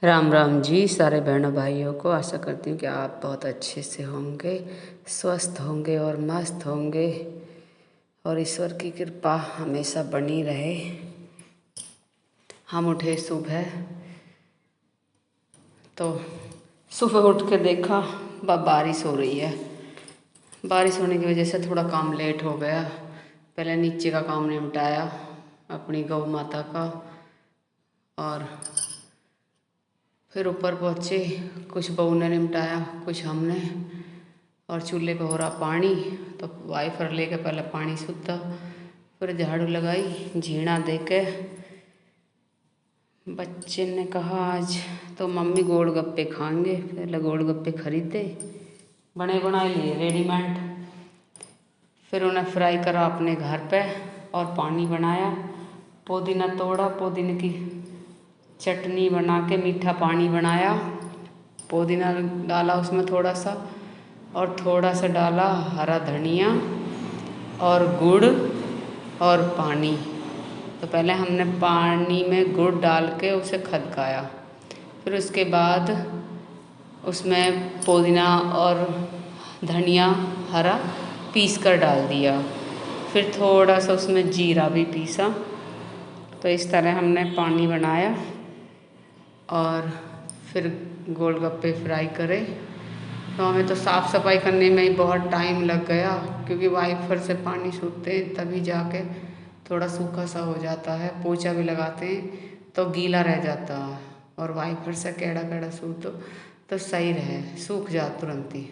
राम राम जी सारे बहनों भाइयों को। आशा करती हूँ कि आप बहुत अच्छे से होंगे, स्वस्थ होंगे और मस्त होंगे और ईश्वर की कृपा हमेशा बनी रहे। हम उठे सुबह तो सुबह उठ के देखा बारिश हो रही है। बारिश होने की वजह से थोड़ा काम लेट हो गया। पहले नीचे का काम निपटाया अपनी गौ माता का, और फिर ऊपर पहुँचे। कुछ बहू ने निपटाया, कुछ हमने। और चूल्हे पे हो रहा पानी, तो वाइफर लेके पहले पानी सूखा, फिर झाड़ू लगाई। झीणा दे के बच्चे ने कहा आज तो मम्मी गोलगप्पे खाएंगे। पहले गोलगप्पे खरीदे, बने बनाए लिए रेडीमेड। फिर उन्हें फ्राई करा अपने घर पे और पानी बनाया। पुदीना तोड़ा, पुदीने की चटनी बना के मीठा पानी बनाया। पुदीना डाला उसमें थोड़ा सा, और थोड़ा सा डाला हरा धनिया और गुड़ और पानी। तो पहले हमने पानी में गुड़ डाल के उसे खदकाया, फिर उसके बाद उसमें पुदीना और धनिया हरा पीस कर डाल दिया। फिर थोड़ा सा उसमें जीरा भी पीसा। तो इस तरह हमने पानी बनाया और फिर गोलगप्पे फ्राई करे। तो हमें तो साफ़ सफाई करने में ही बहुत टाइम लग गया, क्योंकि वाइपर से पानी सूखते हैं तभी जाके थोड़ा सूखा सा हो जाता है। पोछा भी लगाते हैं तो गीला रह जाता है, और वाइपर से केड़ा केड़ा सूख दो तो सही रहे, सूख जा तुरंत ही।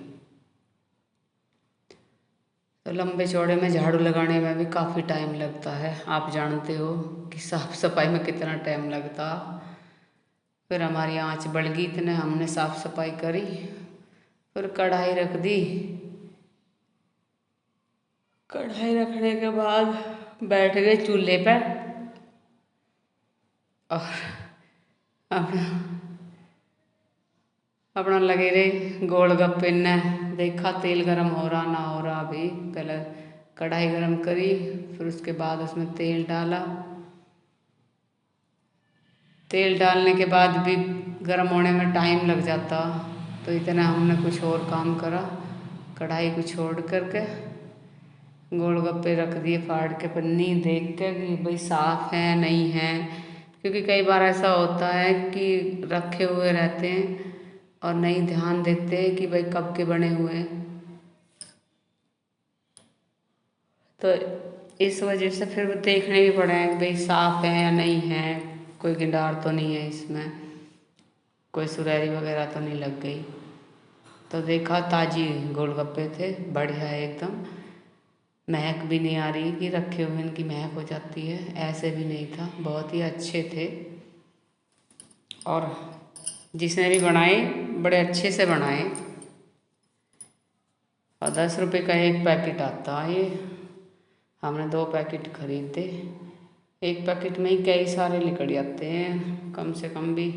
तो लंबे चौड़े में झाड़ू लगाने में भी काफ़ी टाइम लगता है। आप जानते हो कि साफ़ सफाई में कितना टाइम लगता। फिर हमारी आँच बढ़ गई, इतने हमने साफ़ सफाई करी। फिर कढ़ाई रख दी। कढ़ाई रखने के बाद बैठ गए चूल्हे पर और अपना लगे रहे गोलगप्पे ने। देखा तेल गरम हो रहा ना हो रहा। अभी पहले कढ़ाई गरम करी, फिर उसके बाद उसमें तेल डाला। तेल डालने के बाद भी गरम होने में टाइम लग जाता, तो इतना हमने कुछ और काम करा। कढ़ाई को छोड़ करके गोलगप्पे रख दिए फाड़ के, पन्नी देख के कि भाई साफ़ है नहीं है, क्योंकि कई बार ऐसा होता है कि रखे हुए रहते हैं और नहीं ध्यान देते कि भाई कब के बने हुए हैं। तो इस वजह से फिर देखने भी पड़े कि भाई साफ़ है या नहीं है, कोई गिंडार तो नहीं है इसमें, कोई सुरैरी वगैरह तो नहीं लग गई। तो देखा ताज़ी गोलगप्पे थे, बढ़िया एकदम। महक भी नहीं आ रही कि रखे हुए इनकी महक हो जाती है, ऐसे भी नहीं था, बहुत ही अच्छे थे। और जिसने भी बनाए बड़े अच्छे से बनाए। और 10 रुपये का एक पैकेट आता है ये। हमने 2 पैकेट खरीदे। एक पैकेट में ही कई सारे निकल जाते हैं, कम से कम भी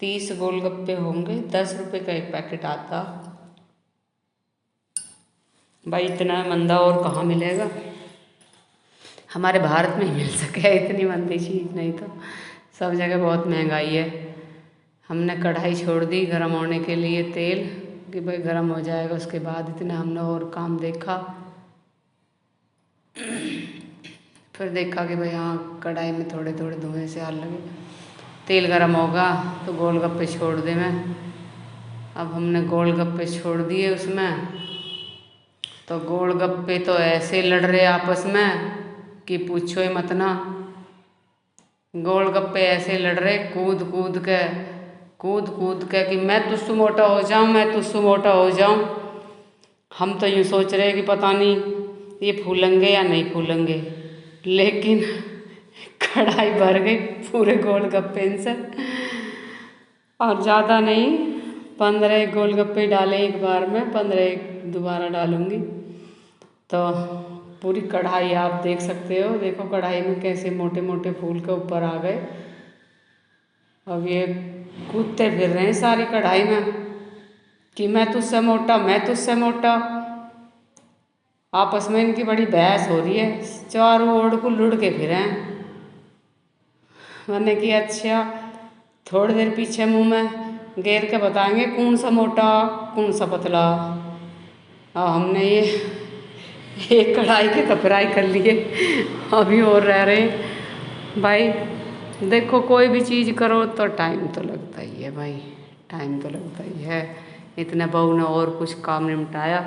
30 गोलगप्पे होंगे। 10 रुपये का एक पैकेट आता। भाई इतना मंदा और कहाँ मिलेगा, हमारे भारत में ही मिल सके इतनी मंदी चीज़, नहीं तो सब जगह बहुत महंगाई है। हमने कढ़ाई छोड़ दी गरम होने के लिए तेल, कि भाई गरम हो जाएगा। उसके बाद इतना हमने और काम देखा। फिर देखा कि भाई हाँ कढ़ाई में थोड़े थोड़े धुएं से आग लगे, तेल गरम होगा तो गोलगप्पे छोड़ दे मैं। अब हमने गोलगप्पे छोड़ दिए उसमें। तो गोलगप्पे तो ऐसे लड़ रहे आपस में कि पूछो ही मत ना। गोलगप्पे ऐसे लड़ रहे कूद कूद के कि मैं तुझसे मोटा हो जाऊं, मैं तुझसे मोटा हो जाऊं। हम तो यूँ सोच रहे कि पता नहीं ये फूलेंगे या नहीं फूलेंगे, लेकिन कढ़ाई भर गई पूरे गोलगप्पे से। और ज़्यादा नहीं, 15 गोलगप्पे डाले एक बार में, 15 दोबारा डालूँगी। तो पूरी कढ़ाई आप देख सकते हो, देखो कढ़ाई में कैसे मोटे मोटे फूल के ऊपर आ गए। अब ये कूदते फिर रहे हैं सारी कढ़ाई में कि मैं तुझसे मोटा, मैं तुझसे मोटा। आपस में इनकी बड़ी बहस हो रही है, चारों ओर को लुढ़ के फिरे हैं। मैंने कि अच्छा थोड़ी देर पीछे मुंह में घेर के बताएंगे कौन सा मोटा कौन सा पतला। और हमने ये एक कढ़ाई के तो फ्राई कर लिए, अभी और रह रहे भाई। देखो कोई भी चीज़ करो तो टाइम तो लगता ही है भाई, टाइम तो लगता ही है। इतने बहू ने और कुछ काम निपटाया,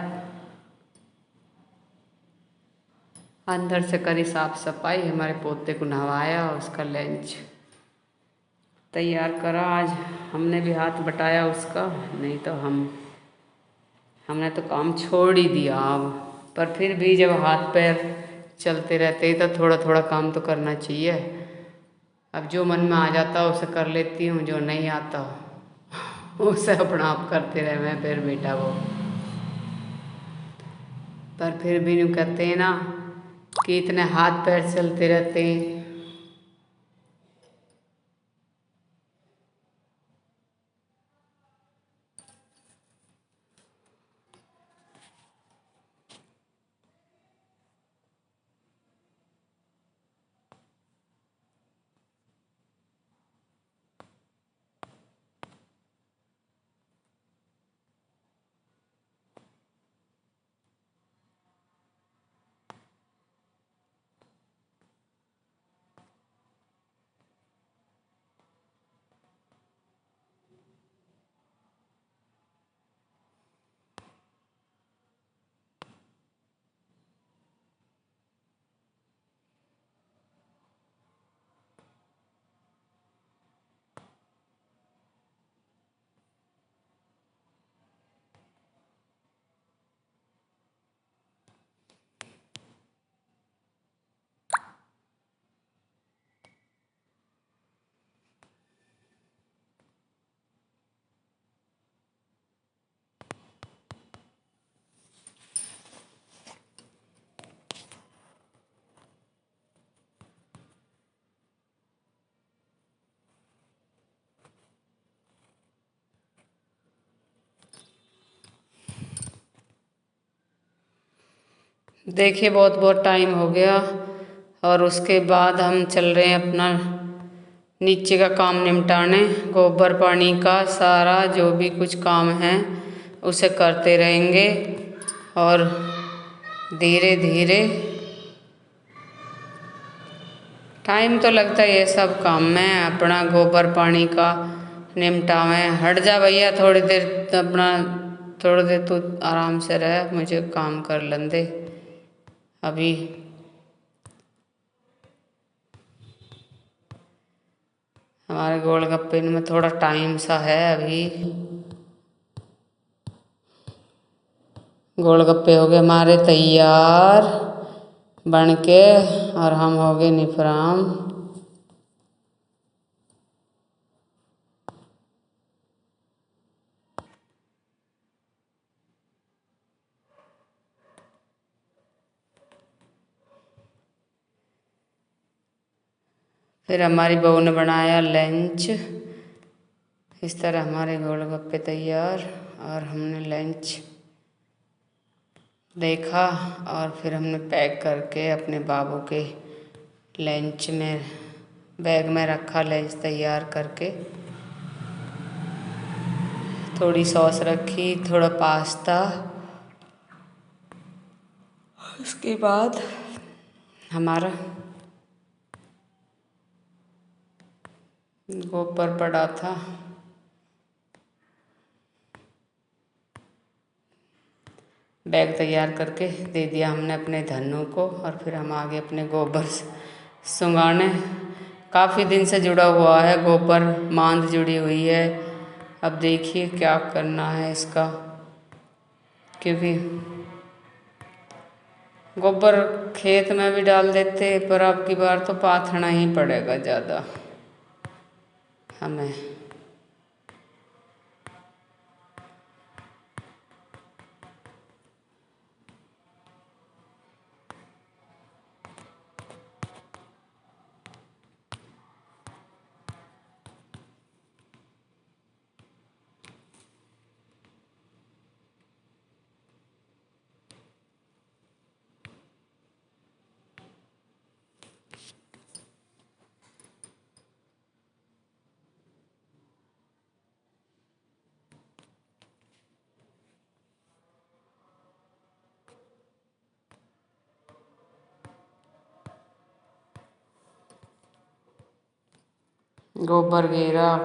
अंदर से करी साफ सफाई, हमारे पोते को नहवाया, उसका लंच तैयार करा। आज हमने भी हाथ बटाया उसका, नहीं तो हमने तो काम छोड़ ही दिया अब। पर फिर भी जब हाथ पैर चलते रहते हैं तो थोड़ा थोड़ा काम तो करना चाहिए। अब जो मन में आ जाता है उसे कर लेती हूँ, जो नहीं आता उसे अपना आप करते रहे मैं फिर बेटा वो। पर फिर भी यूँ कहते हैं ना कि इतने हाथ पैर चलते रहते हैं। देखिए बहुत बहुत टाइम हो गया और उसके बाद हम चल रहे हैं अपना नीचे का काम निपटाने। गोबर पानी का सारा जो भी कुछ काम है उसे करते रहेंगे और धीरे धीरे टाइम तो लगता है ये सब काम में। अपना गोबर पानी का निपटावें। हट जा भैया थोड़ी देर, अपना थोड़ी देर तू आराम से रह, मुझे काम कर लन दे अभी। हमारे गोलगप्पे में थोड़ा टाइम सा है अभी। गोलगप्पे हो गए हमारे तैयार बन के और हम हो गए निफराम। फिर हमारी बहू ने बनाया लंच। इस तरह हमारे गोलगप्पे तैयार और हमने लंच देखा और फिर हमने पैक करके अपने बाबू के लंच में बैग में रखा। लंच तैयार करके थोड़ी सॉस रखी, थोड़ा पास्ता। उसके बाद हमारा गोबर पड़ा था, बैग तैयार करके दे दिया हमने अपने धन्नू को और फिर हम आगे अपने गोबर सुंगाने। काफ़ी दिन से जुड़ा हुआ है गोबर, मांद जुड़ी हुई है। अब देखिए क्या करना है इसका, क्योंकि गोबर खेत में भी डाल देते पर अब की बार तो पाथना ही पड़ेगा ज़्यादा हमें। गोबर घेरा